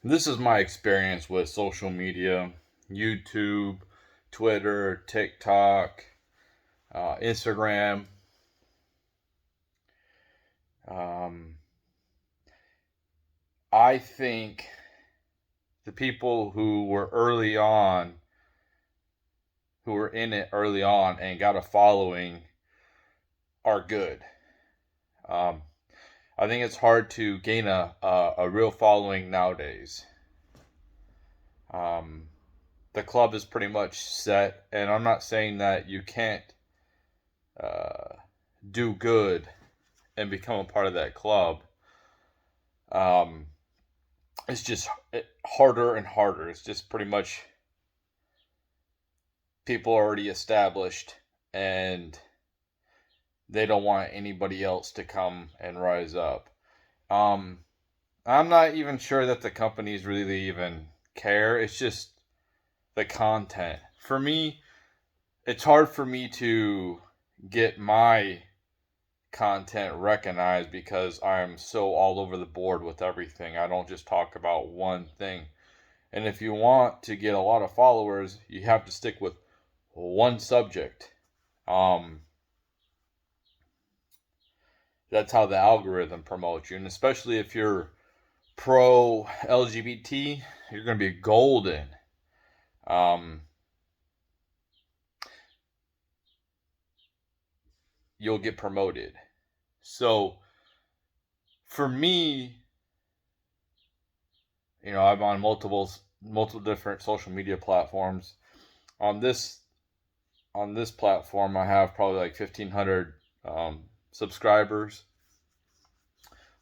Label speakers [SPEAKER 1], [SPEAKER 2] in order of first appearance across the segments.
[SPEAKER 1] This is my experience with social media: YouTube, Twitter, TikTok, Instagram. Um, I think the people who were in it early on and got a following are good. Um, I think it's hard to gain a real following nowadays. Um, the club is pretty much set, and I'm not saying that you can't uh, do good and become a part of that club. Um, it's just harder and harder. It's just pretty much people already established, and they don't want anybody else to come and rise up. Um, I'm not even sure that the companies really even care. It's just the content. For me, it's hard for me to get my content recognized because I'm so all over the board with everything. I don't just talk about one thing. And if you want to get a lot of followers, you have to stick with one subject. Um, that's how the algorithm promotes you. And especially if you're pro LGBT, you're going to be golden. Um, you'll get promoted. So for me, I'm on multiple different social media platforms. On this on this platform, I have probably like 1,500 subscribers.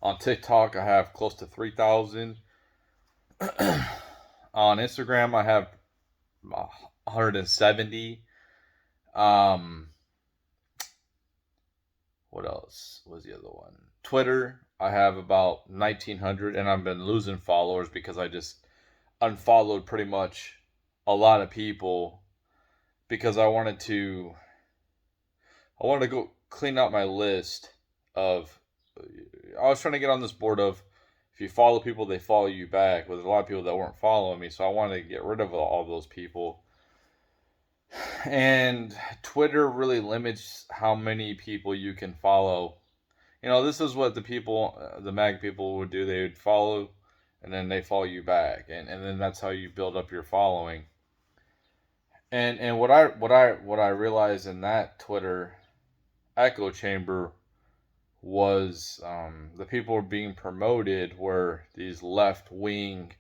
[SPEAKER 1] On TikTok, I have close to 3,000. On Instagram, I have 170. Um, what else was the other one? Twitter, I have about 1,900, and I've been losing followers because I just unfollowed pretty much a lot of people because I wanted to go clean out my list of. I was trying to get on this board of if you follow people, they follow you back. But there's a lot of people that weren't following me, so I wanted to get rid of all those people. And Twitter really limits how many people you can follow. This is what the mag people would do. They would follow, and then they follow you back, and then that's how you build up your following. And what I realized in that Twitter echo chamber was the people were being promoted were these left wing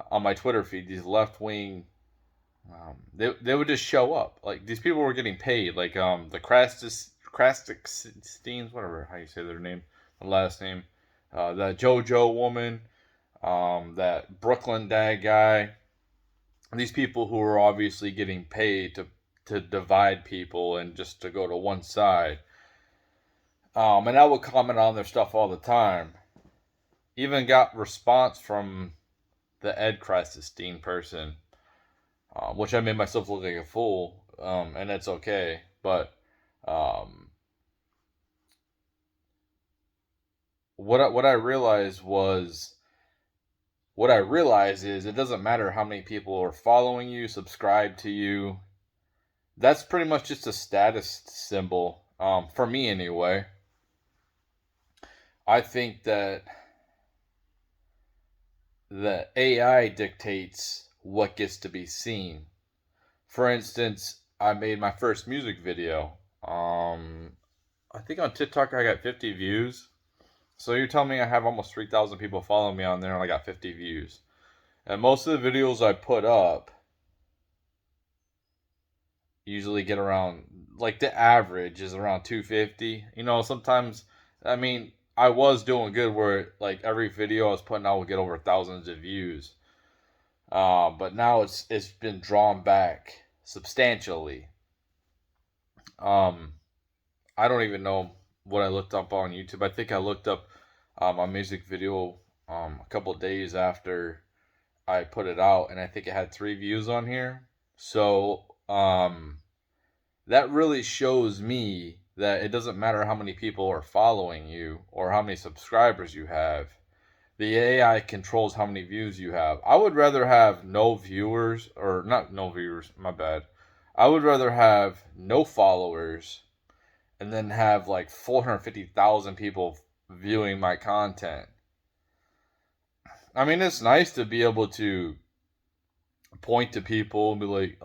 [SPEAKER 1] on my Twitter feed. These left wing, they would just show up. Like these people were getting paid. Like the Krastiksteins, whatever how you say their name, the last name, that JoJo woman, that Brooklyn Dad guy. These people who are obviously getting paid to divide people and just to go to one side. And I would comment on their stuff all the time. Even got response from the Ed Christestein person, which I made myself look like a fool, and it's okay. But um, what I realized is it doesn't matter how many people are following you, subscribe to you. That's pretty much just a status symbol, for me anyway. I think that the AI dictates what gets to be seen. For instance, I made my first music video. I think on TikTok I got 50 views. So you're telling me I have almost 3,000 people following me on there and I got 50 views. And most of the videos I put up usually get around, like the average is around 250. Sometimes, I mean, I was doing good where like every video I was putting out would get over thousands of views. But now it's been drawn back substantially. Um, I don't even know what I looked up on YouTube. I think I looked up my music video a couple of days after I put it out, and I think it had 3 views on here. So that really shows me that it doesn't matter how many people are following you or how many subscribers you have. the AI controls how many views you have. I would rather have no viewers, or not no viewers, my bad. I would rather have no followers and then have like 450,000 people viewing my content. I mean, it's nice to be able to point to people and be like,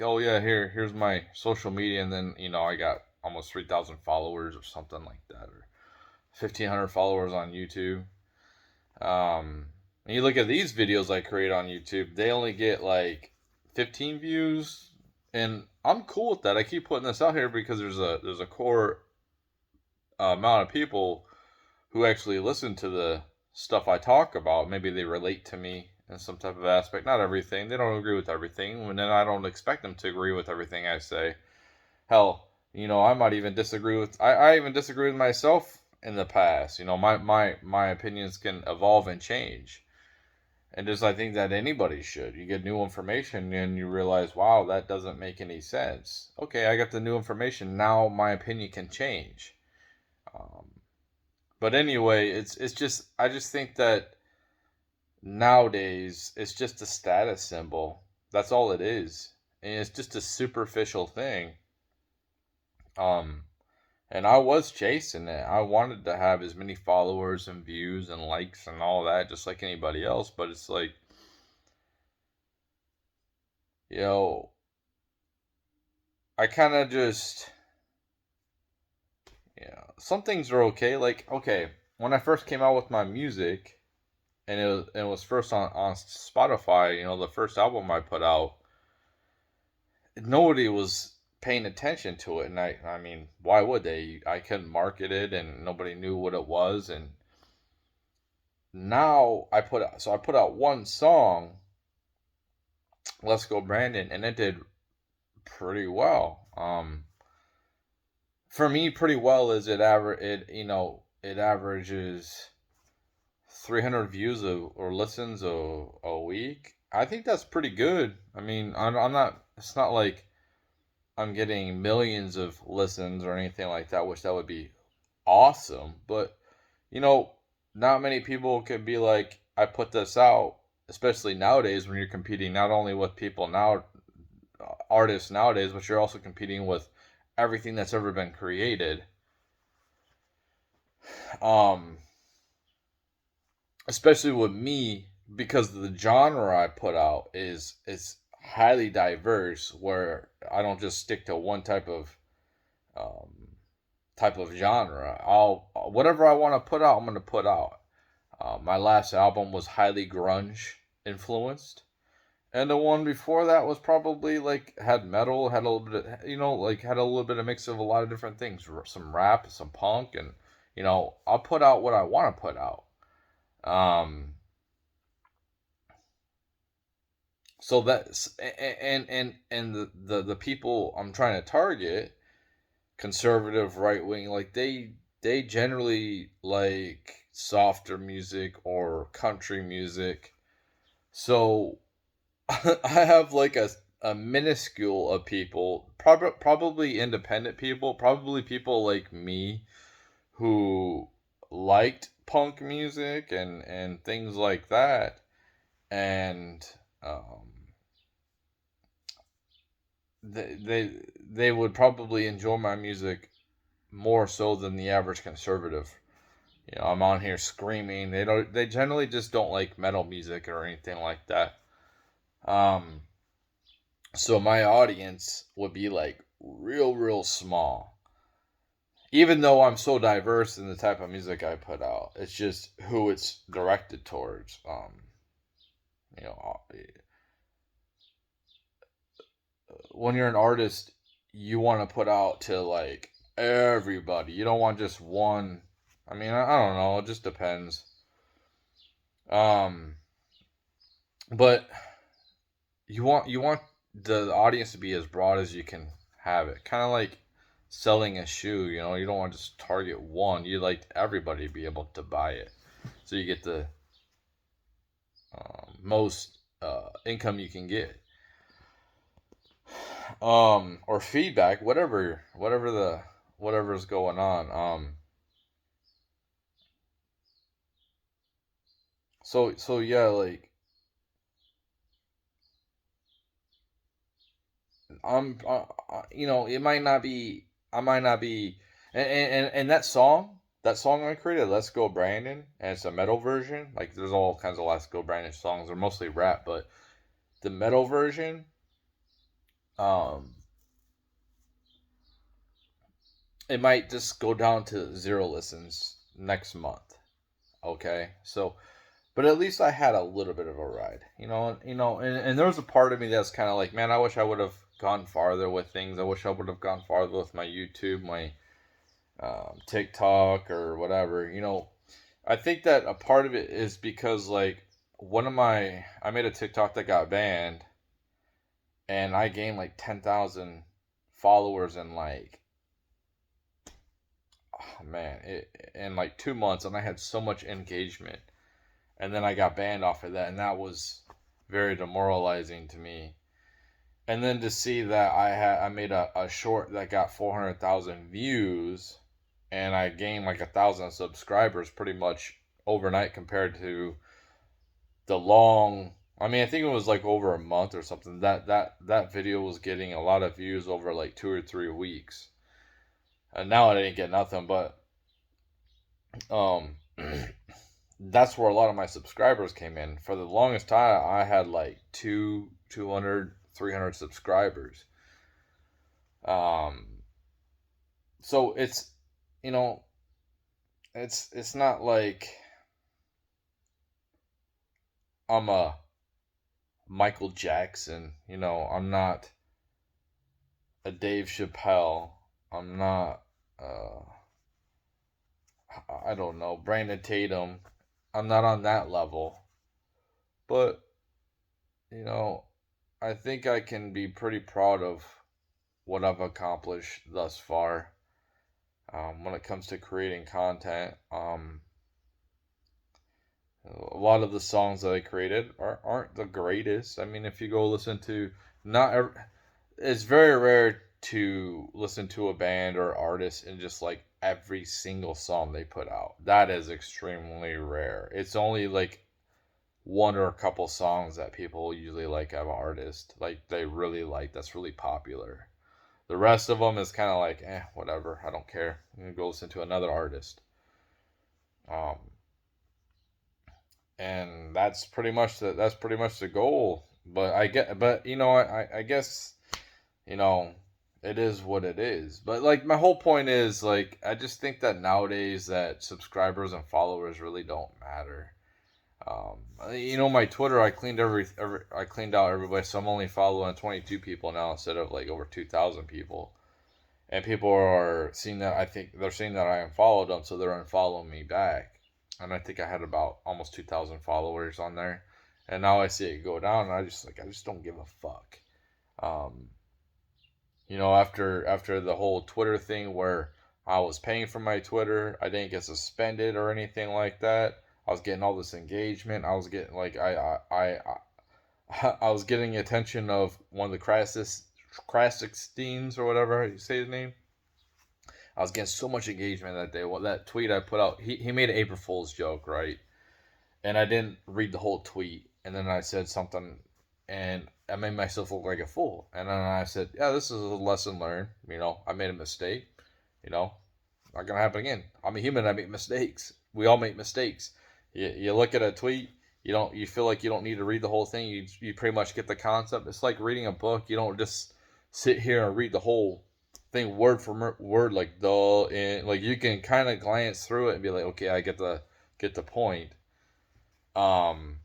[SPEAKER 1] oh yeah, here's my social media, and then I got almost 3,000 followers or something like that, or 1,500 followers on YouTube. And you look at these videos I create on YouTube, they only get like 15 views, and I'm cool with that. I keep putting this out here because there's a core amount of people who actually listen to the stuff I talk about. Maybe they relate to me in some type of aspect. Not everything. They don't agree with everything, and then I don't expect them to agree with everything I say. Hell, I might even disagree with. I even disagree with myself in the past. My opinions can evolve and change. And just I think that anybody should. You get new information and you realize, wow, that doesn't make any sense. Okay, I got the new information. Now my opinion can change. Um, but anyway, it's just I just think that nowadays it's just a status symbol. That's all it is, and it's just a superficial thing. Um, and I was chasing it. I wanted to have as many followers and views and likes and all that, just like anybody else. But it's like, you know, I kind of just, some things are okay. Like, okay, when I first came out with my music, and it was first on Spotify, the first album I put out, nobody was paying attention to it, and I mean, why would they? I couldn't market it, and nobody knew what it was, and now I put out one song, Let's Go Brandon, and it did pretty well. For me, pretty well is it averages 300 views or listens a week. I think that's pretty good. I mean, I'm not. It's not like I'm getting millions of listens or anything like that, which that would be awesome. But you know, not many people could be like, I put this out, especially nowadays when you're competing not only with people now, artists nowadays, but you're also competing with everything that's ever been created. Um, Especially with me, because the genre I put out is highly diverse, where I don't just stick to one um, type of genre. I'll whatever I want to put out, I'm gonna put out. My last album was highly grunge influenced, and the one before that was probably like had metal, had a little bit of, like had a little bit of mix of a lot of different things, some rap, some punk, and I'll put out what I want to put out. Um, so that's and the people I'm trying to target, conservative, right wing, like they generally like softer music or country music. So I have like a minuscule of people, probably independent people, probably people like me who liked punk music and things like that, and um, they would probably enjoy my music more so than the average conservative. I'm on here screaming. They generally just don't like metal music or anything like that. Um, so my audience would be like real small. Even though I'm so diverse in the type of music I put out, it's just who it's directed towards. You know, when you're an artist, you want to put out to like everybody. You don't want just one. I mean, I don't know. It just depends. Um, but you want the audience to be as broad as you can have it. Kind of like selling a shoe. You don't want to just target one. You like everybody to be able to buy it, so you get the most income you can get. Or feedback, whatever's going on. So yeah, like it might not be. I might not be. And that song I created, "Let's Go Brandon," and it's a metal version. Like there's all kinds of "Let's Go Brandon" songs. They're mostly rap, but the metal version, um, it might just go down to 0 listens next month. Okay, so but at least I had a little bit of a ride, and there was a part of me that's kind of like, man, I wish I would have gone farther with things. I wish I would have gone farther with my YouTube, my TikTok, or whatever. I think that a part of it is because like I made a TikTok that got banned, and I gained like 10,000 followers in like, oh man, in like 2 months, and I had so much engagement, and then I got banned off of that, and that was very demoralizing to me. And then to see that I made a short that got 400,000 views, and I gained like 1,000 subscribers pretty much overnight compared to the long. I mean, I think it was like over a month or something. That video was getting a lot of views over like 2 or 3 weeks, and now I didn't get nothing. But um, that's where a lot of my subscribers came in. For the longest time, I had like 200, 300 subscribers. Um, so you know, it's not like I'm a Michael Jackson. I'm not a Dave Chappelle. I'm not, uh, I don't know, Brandon Tatum. I'm not on that level. But, you know, I think I can be pretty proud of what I've accomplished thus far, when it comes to creating content. A lot of the songs that I created aren't the greatest. I mean, if you go listen to, not ev- it's very rare to listen to a band or artist and just like every single song they put out. That is extremely rare. It's only like one or a couple songs that people usually like of an artist, like they really like, that's really popular. The rest of them is kind of like, whatever. I don't care. I'm gonna go listen to another artist. Um, and that's pretty much the goal. But I guess, you know, it is what it is. But like my whole point is like I just think that nowadays that subscribers and followers really don't matter. My Twitter, I cleaned out everybody, so I'm only following 22 people now instead of like over 2,000 people. And people are seeing that, I think they're seeing that I unfollowed them, so they're unfollowing me back. And I think I had about almost 2,000 followers on there, and now I see it go down, and I just don't give a fuck. Um, after the whole Twitter thing where I was paying for my Twitter, I didn't get suspended or anything like that. I was getting all this engagement. I was getting like I was getting attention of one of the Krasicsteins or whatever you say his name. I was getting so much engagement that day. Well, that tweet I put out, he made an April Fool's joke, right? And I didn't read the whole tweet. And then I said something, and I made myself look like a fool. And then I said, yeah, this is a lesson learned. I made a mistake. Not gonna happen again. I'm a human. I make mistakes. We all make mistakes. You look at a tweet. You feel like you don't need to read the whole thing. You pretty much get the concept. It's like reading a book. You don't just sit here and read the whole thing word for word, like duh, and like you can kind of glance through it and be like, okay, I get the point. Um,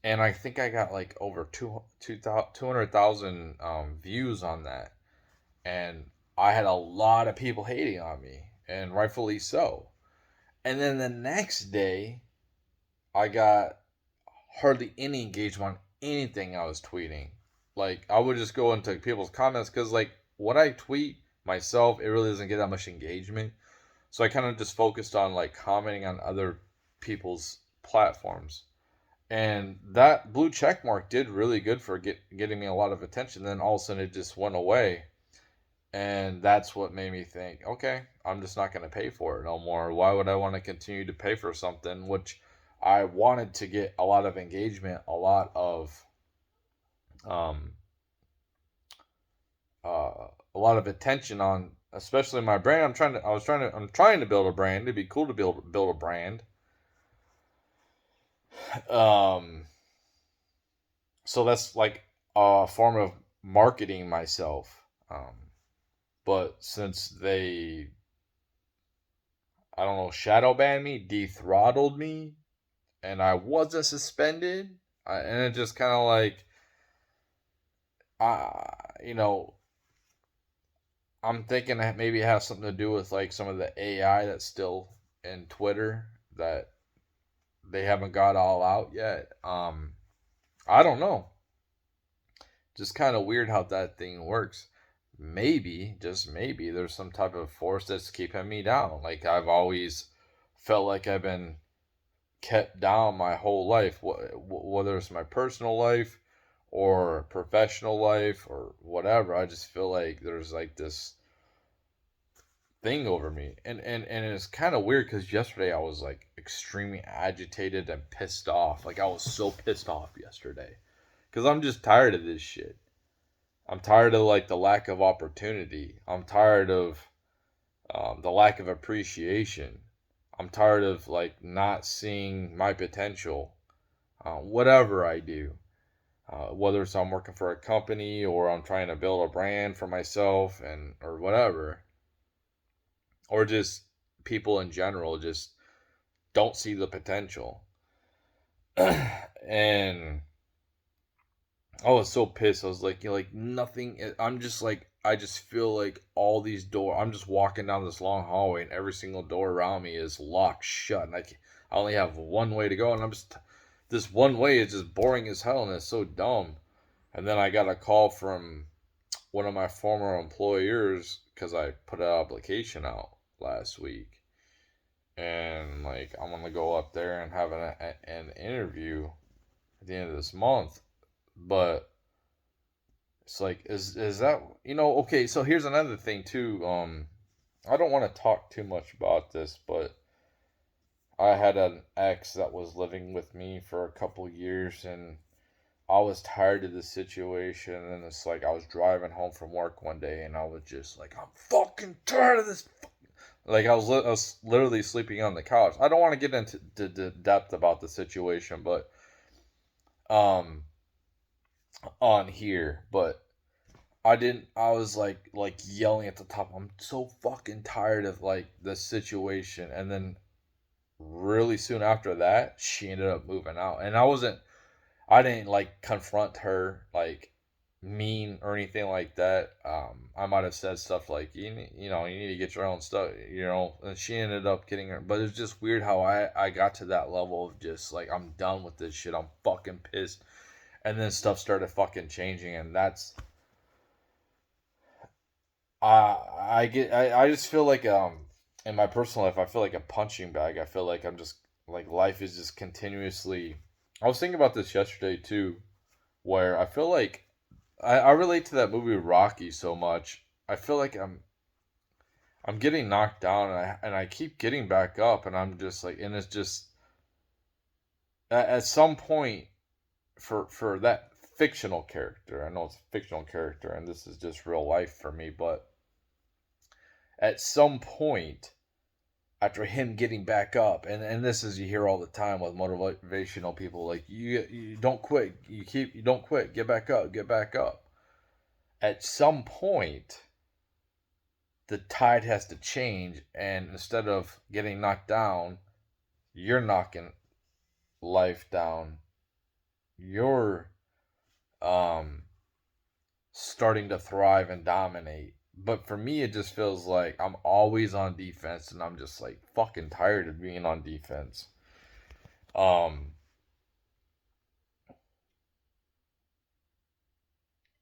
[SPEAKER 1] and I think I got like over 200,000 views on that, and I had a lot of people hating on me, and rightfully so. And then the next day, I got hardly any engagement on anything I was tweeting. Like I would just go into people's comments because like what I tweet myself, it really doesn't get that much engagement. So I kind of just focused on like commenting on other people's platforms. And that blue check mark did really good for getting me a lot of attention. Then all of a sudden it just went away. And that's what made me think, okay, I'm just not going to pay for it no more. Why would I want to continue to pay for something which I wanted to get a lot of engagement, um, a lot of attention on, especially my brand. I'm trying to build a brand. It'd be cool to build a brand. Um, so that's like a form of marketing myself. But since they, I don't know, shadow banned me, dethrottled me, and I wasn't suspended, and it just kind of like, you know, I'm thinking that maybe it has something to do with like some of the AI that's still in Twitter that they haven't got all out yet. I don't know. Just kind of weird how that thing works. Maybe, just maybe, there's some type of force that's keeping me down. Like I've always felt like I've been kept down my whole life, whether it's my personal life or professional life or whatever. I just feel like there's like this thing over me, and it's kind of weird because yesterday I was like extremely agitated and pissed off. Like I was so pissed off yesterday because I'm just tired of this shit. I'm tired of like the lack of opportunity. I'm tired of the lack of appreciation. I'm tired of like not seeing my potential. Whatever I do, whether it's I'm working for a company or I'm trying to build a brand for myself and or whatever, or just people in general just don't see the potential. And I was so pissed. I was like, you know, like nothing. I'm just like, I just feel like all these doors. I'm just walking down this long hallway, and every single door around me is locked shut, and I only have one way to go, and I'm just this one way is just boring as hell, and it's so dumb. And then I got a call from one of my former employers because I put an application out last week, and like I'm gonna go up there and have an interview at the end of this month, but it's like is that, you know, okay, so here's another thing too. I don't want to talk too much about this, but I had an ex that was living with me for a couple years, and I was tired of the situation. And it's like I was driving home from work one day, and I was just like, I'm fucking tired of this. Like I was literally sleeping on the couch. I don't want to get into depth about the situation, but um, on here, but I didn't. I was like yelling at the top. I'm so fucking tired of like the situation. And then really soon after that, she ended up moving out, and I wasn't. I didn't like confront her like mean or anything like that. I might have said stuff like you know you need to get your own stuff, you know. And she ended up getting her, but it's just weird how I got to that level of just like I'm done with this shit. I'm fucking pissed, and then stuff started fucking changing, and that's I just feel like in my personal life I feel like a punching bag. I feel like I'm just like life is just continuously. I was thinking about this yesterday too, where I feel like I relate to that movie Rocky so much. I feel like I'm getting knocked down, and I keep getting back up, and I'm just like, and it's just at some point for that fictional character. I know it's a fictional character, and this is just real life for me, but at some point after him getting back up, and this is you hear all the time with motivational people, like you don't quit, you don't quit, get back up, get back up. At some point the tide has to change, and instead of getting knocked down, you're knocking life down. You're um starting to thrive and dominate. But for me, it just feels like I'm always on defense, and I'm just like fucking tired of being on defense. Um,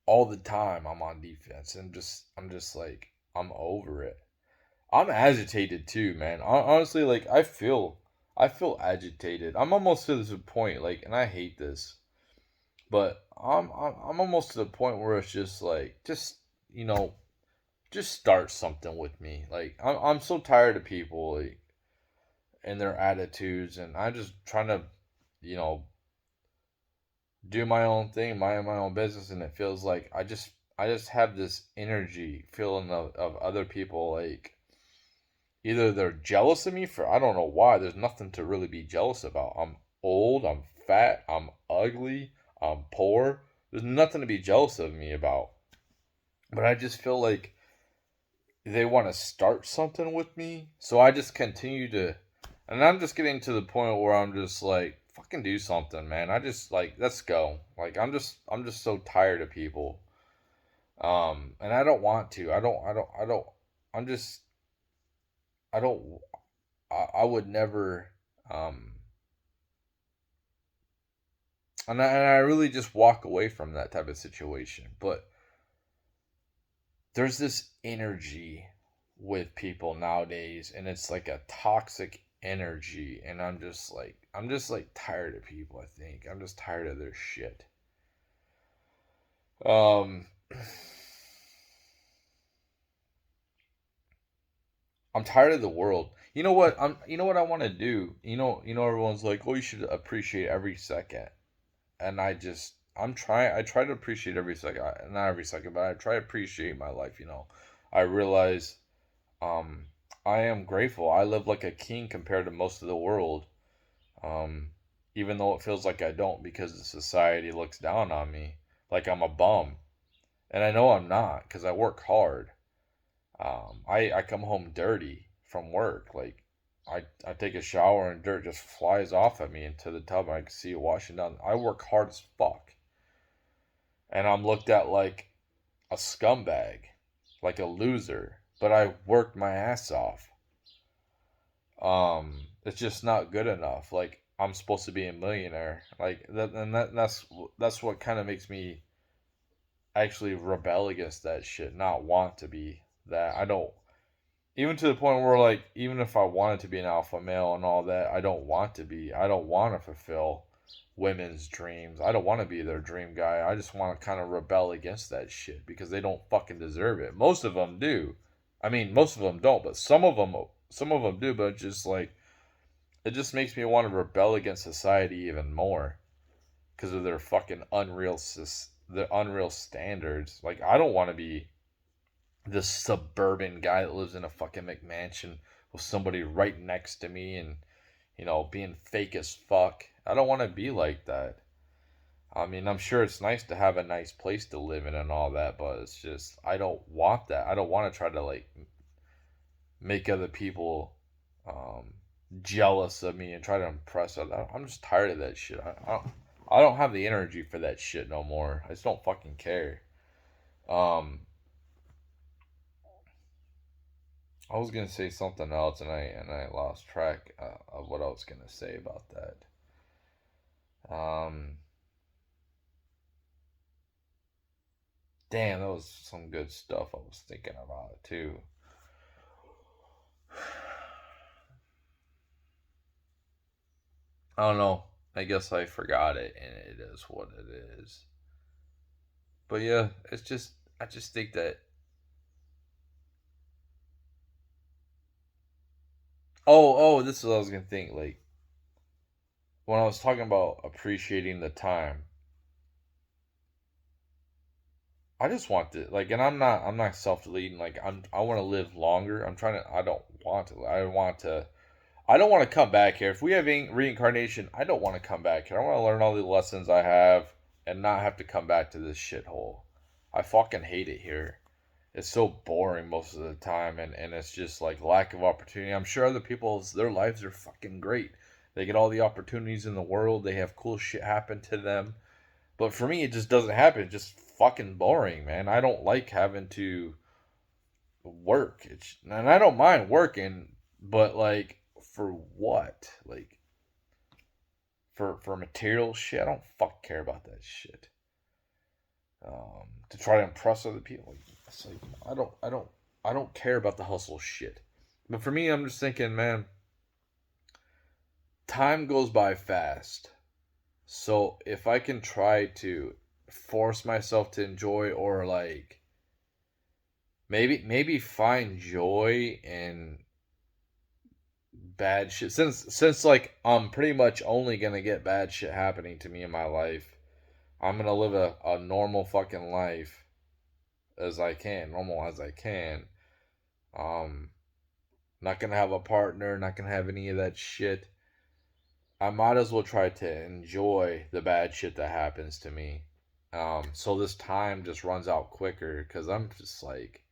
[SPEAKER 1] all the time I'm on defense, and I'm just like I'm over it. I'm agitated too, man. Honestly, like I feel agitated. I'm almost to this point, like, and I hate this, but I'm almost to the point where it's just like, just you know, just start something with me. Like I'm so tired of people. Like and their attitudes, and I'm just trying to, you know, do my own thing, mind my own business, and it feels like I just have this energy feeling of other people like either they're jealous of me for I don't know why. There's nothing to really be jealous about. I'm old, I'm fat, I'm ugly, I'm poor. There's nothing to be jealous of me about. But I just feel like they want to start something with me. So I just continue to and I'm just getting to the point where I'm just like fucking do something, man. I just like let's go. Like I'm just so tired of people. And I don't want to. I don't I'm just I don't I would never um and I really just walk away from that type of situation. But there's this energy with people nowadays, and it's like a toxic energy, and I'm just like tired of people. I think I'm just tired of their shit. Um, I'm tired of the world. You know what? You know what I want to do. Everyone's like, oh, you should appreciate every second, and I'm trying. I try to appreciate every second. Not every second, but I try to appreciate my life. I realize Um, I am grateful. I live like a king compared to most of the world. Um, Even though it feels like I don't because the society looks down on me like I'm a bum. And I know I'm not because I work hard. I come home dirty from work. Like I take a shower and dirt just flies off at me into the tub and I can see it washing down. I work hard as fuck. And I'm looked at like a scumbag, like a loser. But I worked my ass off. It's just not good enough. Like I'm supposed to be a millionaire. Like that's what kind of makes me actually rebel against that shit, not want to be that. I don't even to the point where like even if I wanted to be an alpha male and all that, I don't want to be. I don't want to fulfill women's dreams. I don't want to be their dream guy. I just want to kind of rebel against that shit because they don't fucking deserve it. Most of them do. I mean, most of them don't, but some of them do, but it's just like it just makes me want to rebel against society even more because of their fucking the unreal standards. Like I don't want to be this suburban guy that lives in a fucking McMansion with somebody right next to me and being fake as fuck. I don't want to be like that. I mean, I'm sure it's nice to have a nice place to live in and all that, but it's just I don't want that. I don't want to try to like make other people um, jealous of me and try to impress them. I'm just tired of that shit. I don't have the energy for that shit no more. I just don't fucking care. Um, I was gonna say something else and I lost track of what I was gonna say about that. Um, Damn, that was some good stuff I was thinking about too. I don't know. I guess I forgot it, and it is what it is. But yeah, I just think that. This is what I was gonna think. Like when I was talking about appreciating the time, I just want to like, and I'm not self-deleting. Like I want to live longer. I'm trying to. I don't want to. I want to. I don't want to come back here. If we have reincarnation, I don't want to come back here. I want to learn all the lessons I have and not have to come back to this shithole. I fucking hate it here. It's so boring most of the time, and it's just like lack of opportunity. I'm sure other people's their lives are fucking great. They get all the opportunities in the world. They have cool shit happen to them. But for me, it just doesn't happen. It's just fucking boring, man. I don't like having to work. And I don't mind working, but like for what? Like for material shit. I don't fuck care about that shit. To try to impress other people. It's like I don't care about the hustle shit. But for me, I'm just thinking, man, time goes by fast. So if I can try to force myself to enjoy or like maybe find joy in bad shit. Since like I'm pretty much only gonna get bad shit happening to me in my life, I'm gonna live a normal fucking life as I can, normal as I can. Um, not gonna have a partner, not gonna have any of that shit. I might as well try to enjoy the bad shit that happens to me. So this time just runs out quicker because I'm just like,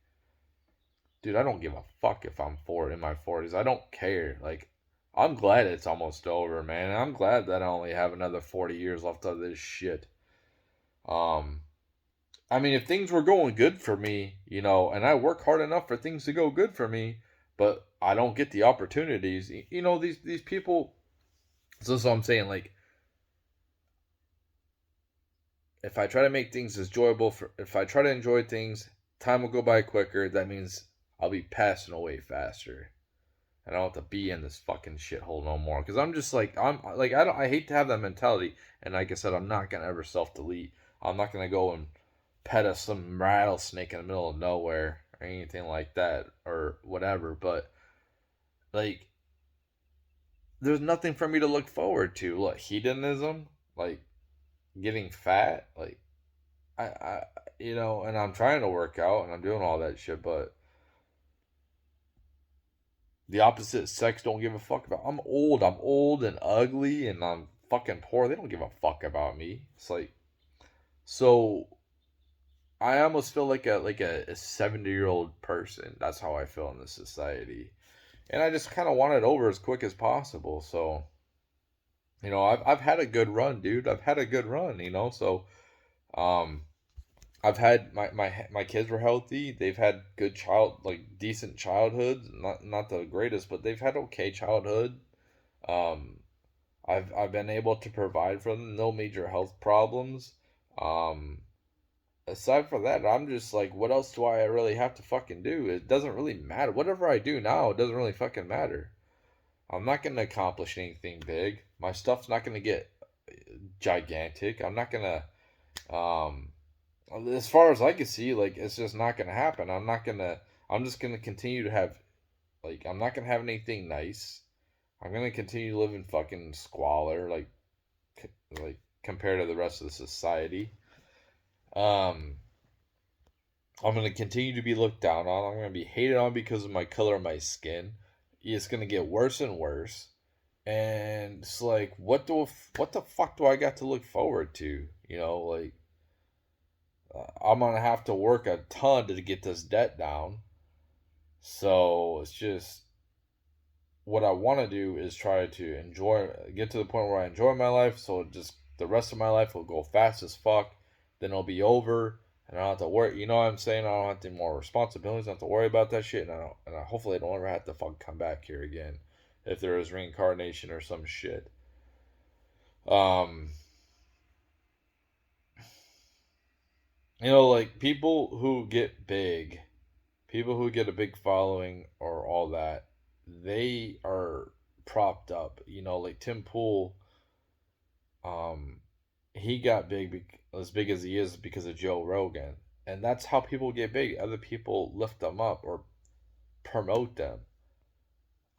[SPEAKER 1] dude, I don't give a fuck if I'm in my 40s. I don't care. Like, I'm glad it's almost over, man. I'm glad that I only have another 40 years left of this shit. Um, I mean, if things were going good for me, and I work hard enough for things to go good for me, but I don't get the opportunities. These people. So that's what I'm saying. Like, if I try to make things as enjoyable if I try to enjoy things, time will go by quicker. That means I'll be passing away faster. I don't have to be in this fucking shithole no more. Because I'm just like, I hate to have that mentality. And like I said, I'm not gonna ever self delete. I'm not gonna go and pet some rattlesnake in the middle of nowhere or anything like that or whatever. But like, there's nothing for me to look forward to. Look, hedonism, like getting fat, like I and I'm trying to work out and I'm doing all that shit, but the opposite sex don't give a fuck about. I'm old and ugly and I'm fucking poor. They don't give a fuck about me. It's like, so I almost feel like a 70-year-old person. That's how I feel in this society. And I just kind of want it over as quick as possible. So, I've had a good run, dude. I've had a good run, so um I've had my kids were healthy. They've had good decent childhoods. Not the greatest, but they've had okay childhood. Um, I've been able to provide for them. No major health problems. Um, Aside from that, I'm just like, what else do I really have to fucking do? It doesn't really matter. Whatever I do now, it doesn't really fucking matter. I'm not gonna accomplish anything big. My stuff's not gonna get gigantic. I'm not gonna um as far as I can see, like it's just not gonna happen. I'm just gonna continue to have I'm not gonna have anything nice. I'm gonna continue to live in fucking squalor, like compared to the rest of the society. Um, I'm gonna continue to be looked down on. I'm gonna be hated on because of my color of my skin. It's gonna get worse and worse. And it's like, what the fuck do I got to look forward to? Like I'm gonna have to work a ton to get this debt down. So it's just what I want to do is try to get to the point where I enjoy my life. So just the rest of my life will go fast as fuck. Then it'll be over, and I don't have to worry. You know what I'm saying? I don't have any more responsibilities. I don't have to worry about that shit, hopefully I don't ever have to fucking come back here again, if there is reincarnation or some shit. Um, like people who get a big following or all that, they are propped up. Like Tim Pool, um, he got as big as he is because of Joe Rogan, and that's how people get big. Other people lift them up or promote them.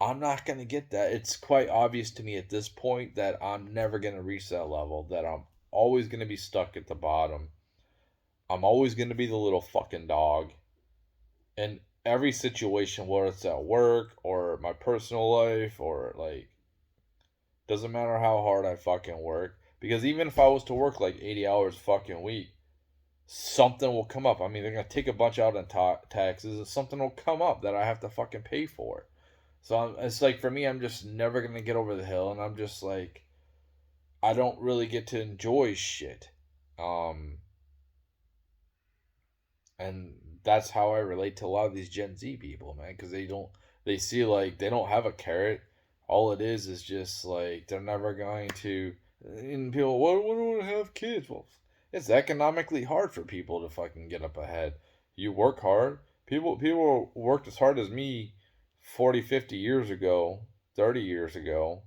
[SPEAKER 1] I'm not gonna get that. It's quite obvious to me at this point that I'm never gonna reach that level. That I'm always gonna be stuck at the bottom. I'm always gonna be the little fucking dog in every situation, whether it's at work or my personal life or doesn't matter how hard I fucking work. Because even if I was to work like 80 hours fucking week, something will come up. I mean, they're gonna take a bunch out in taxes, and something will come up that I have to fucking pay for. So it's like for me, I'm just never gonna get over the hill, and I'm just like, I don't really get to enjoy shit. Um, and that's how I relate to a lot of these Gen Z people, man, because they see like they don't have a carrot. All it is just like they're never going to. And people, why don't I have kids? Well, it's economically hard for people to fucking get up ahead. You work hard. People worked as hard as me 40, 50 years ago, 30 years ago,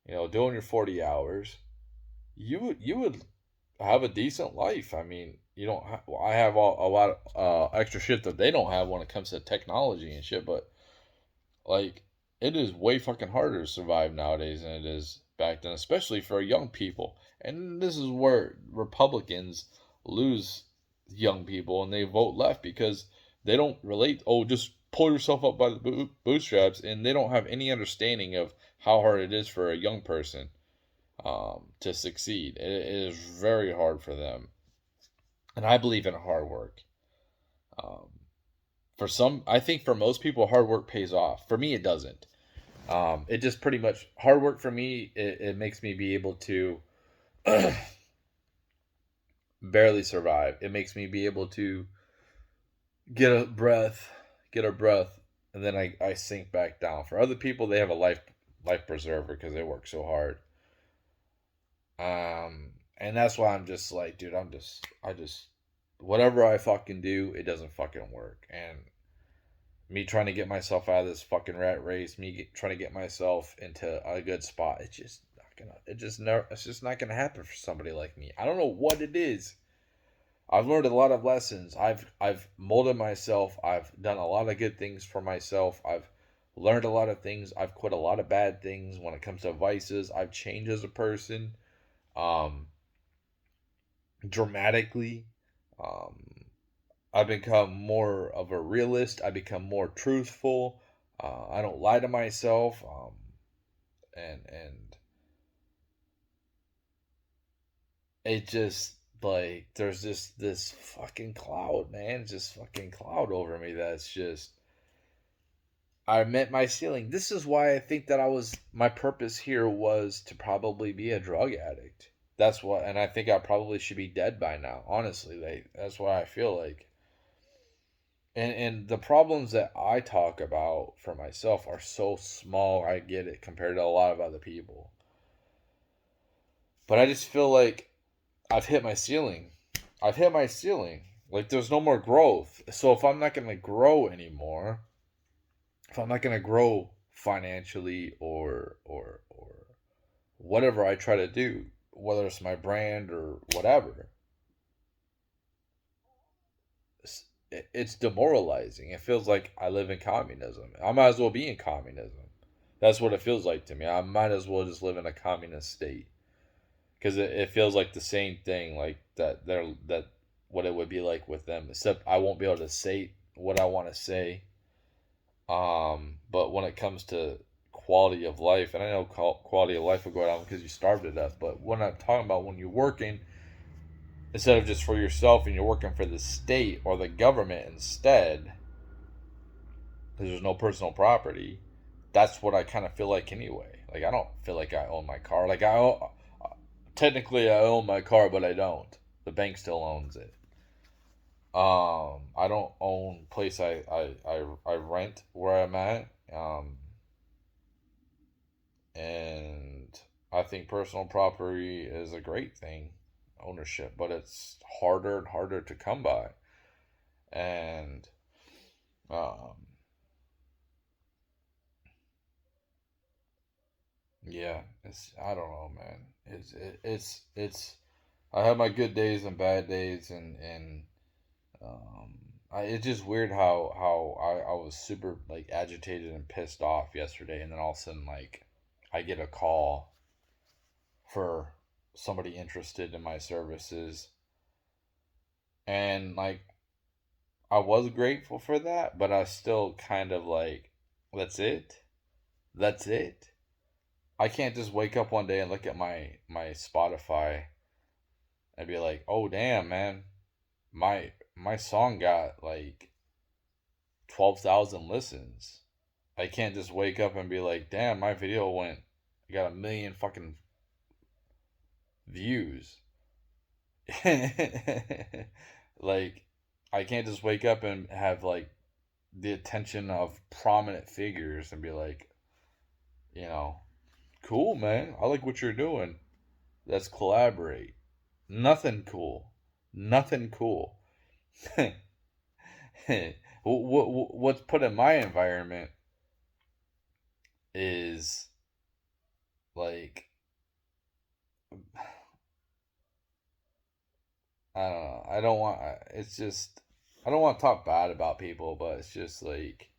[SPEAKER 1] doing your 40 hours. You would have a decent life. I mean, you don't. Well, I have a lot of extra shit that they don't have when it comes to technology and shit. But like, it is way fucking harder to survive nowadays than it is back then, especially for young people. And this is where Republicans lose young people and they vote left because they don't relate. Oh, just pull yourself up by the bootstraps, and they don't have any understanding of how hard it is for a young person to succeed. It is very hard for them, and I believe in hard work. Um, for some, I think for most people, hard work pays off. For me, it doesn't. It just pretty much hard work for me. It makes me be able to barely survive. It makes me be able to get a breath, get a breath, and then I sink back down. For other people, they have a life preserver because they work so hard. And that's why I'm just like, dude, I just whatever I fucking do, it doesn't fucking work. And me trying to get myself out of this fucking rat race, trying to get myself into a good spot, it's just not gonna. It's just not gonna happen for somebody like me. I don't know what it is. I've learned a lot of lessons. I've molded myself. I've done a lot of good things for myself. I've learned a lot of things. I've quit a lot of bad things when it comes to vices. I've changed as a person, um, dramatically. Um, I've become more of a realist. I become more truthful. I don't lie to myself. And it just like there's just this fucking cloud, man, just fucking cloud over me. That's just I met my ceiling. This is why I think that my purpose here was to probably be a drug addict. That's what, and I think I probably should be dead by now. Honestly, that's what I feel like. And the problems that I talk about for myself are so small. I get it compared to a lot of other people, but I just feel like I've hit my ceiling. I've hit my ceiling. Like there's no more growth. So if I'm not gonna grow anymore, if I'm not gonna grow financially or whatever I try to do, whether it's my brand or whatever, it's demoralizing. It feels like I live in communism. I might as well be in communism. That's what it feels like to me. I might as well just live in a communist state because it feels like the same thing, like that what it would be like with them. Except I won't be able to say what I want to say. But when it comes to quality of life, and I know quality of life will go down because you starved it up. But when I'm talking about when you're working, instead of just for yourself and you're working for the state or the government instead, because there's no personal property, that's what I kind of feel like anyway. Like I don't feel like I own my car. Like technically I own my car, but I don't. The bank still owns it. I don't own place I rent where I'm at. And I think personal property is a great thing, ownership, but it's harder and harder to come by. And um, yeah, it's I don't know, man. It's I have my good days and bad days, and it's just weird how I was super like agitated and pissed off yesterday, and then all of a sudden like I get a call for somebody interested in my services, and like I was grateful for that, but I still kind of like that's it, that's it. I can't just wake up one day and look at my Spotify and be like, oh damn man, my song got like 12,000 listens. I can't just wake up and be like, damn, my video got 1 million fucking views. Like, I can't just wake up and have like the attention of prominent figures and be like, you know, cool, man. I like what you're doing. Let's collaborate. Nothing cool. Nothing cool. What's put in my environment is like I don't know. I don't want. It's just I don't want to talk bad about people, but it's just like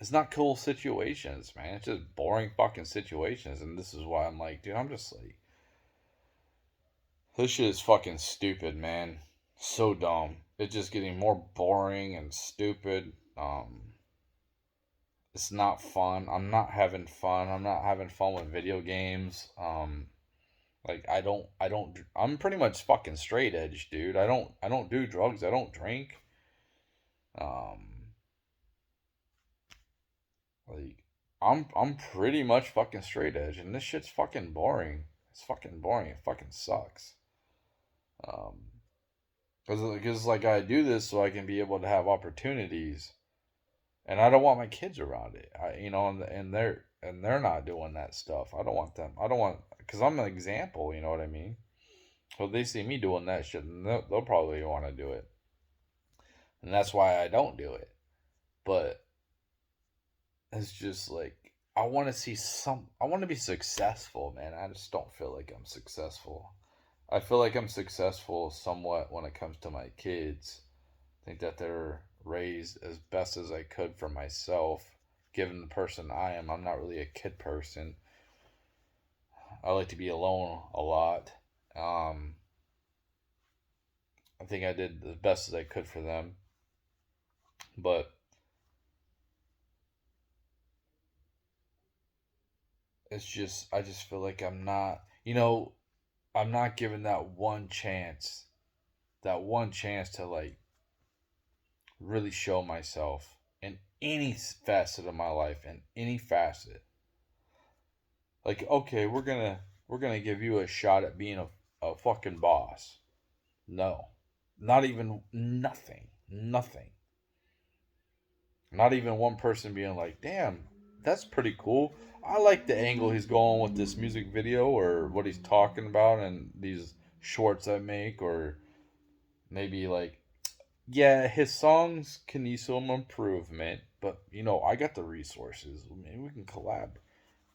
[SPEAKER 1] It's not cool situations, man. It's just boring fucking situations. And this is why I'm like, dude, I'm just like, this shit is fucking stupid, man. So dumb. It's just getting more boring and stupid. It's not fun. I'm not having fun. I'm not having fun with video games. Like I'm pretty much fucking straight edge, dude. I don't do drugs. I don't drink. Um, like I'm pretty much fucking straight edge, and this shit's fucking boring. It's fucking boring. It fucking sucks. Um, because like I do this so I can be able to have opportunities, and I don't want my kids around it. And they're not doing that stuff. I don't want them. I don't want because I'm an example. You know what I mean? So they see me doing that shit, and they'll probably want to do it, and that's why I don't do it. But it's just like I want to see some. I want to be successful, man. I just don't feel like I'm successful. I feel like I'm successful somewhat when it comes to my kids. I think that they're raised as best as I could for myself, given the person I am. I'm not really a kid person. I like to be alone a lot. Um, I think I did the best as I could for them, but it's just I just feel like I'm not given that one chance to like really show myself in any facet of my life, in any facet. Like, okay, we're gonna give you a shot at being a fucking boss. No. Not even nothing. Nothing. Not even one person being like, damn, that's pretty cool. I like the angle he's going with this music video or what he's talking about and these shorts I make, or maybe like, yeah, his songs can use some improvement, but I got the resources. Maybe we can collab.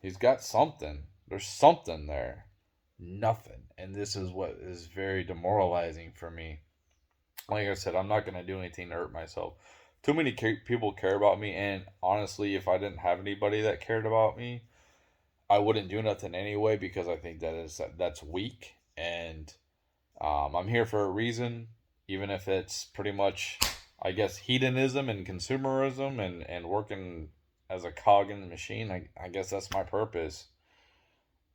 [SPEAKER 1] He's got something. There's something there. Nothing. And this is what is very demoralizing for me. Like I said, I'm not going to do anything to hurt myself. Too many people care about me, and honestly, if I didn't have anybody that cared about me, I wouldn't do nothing anyway because I think that's weak. And I'm here for a reason, even if it's pretty much, I guess, hedonism and consumerism and working as a cog in the machine. I guess that's my purpose.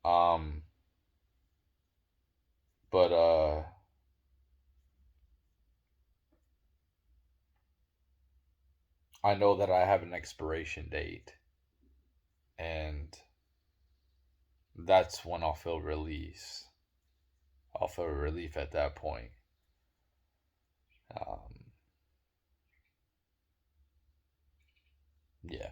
[SPEAKER 1] Um, but I know that I have an expiration date, and that's when I'll feel release. I'll feel relief at that point. Um, yeah.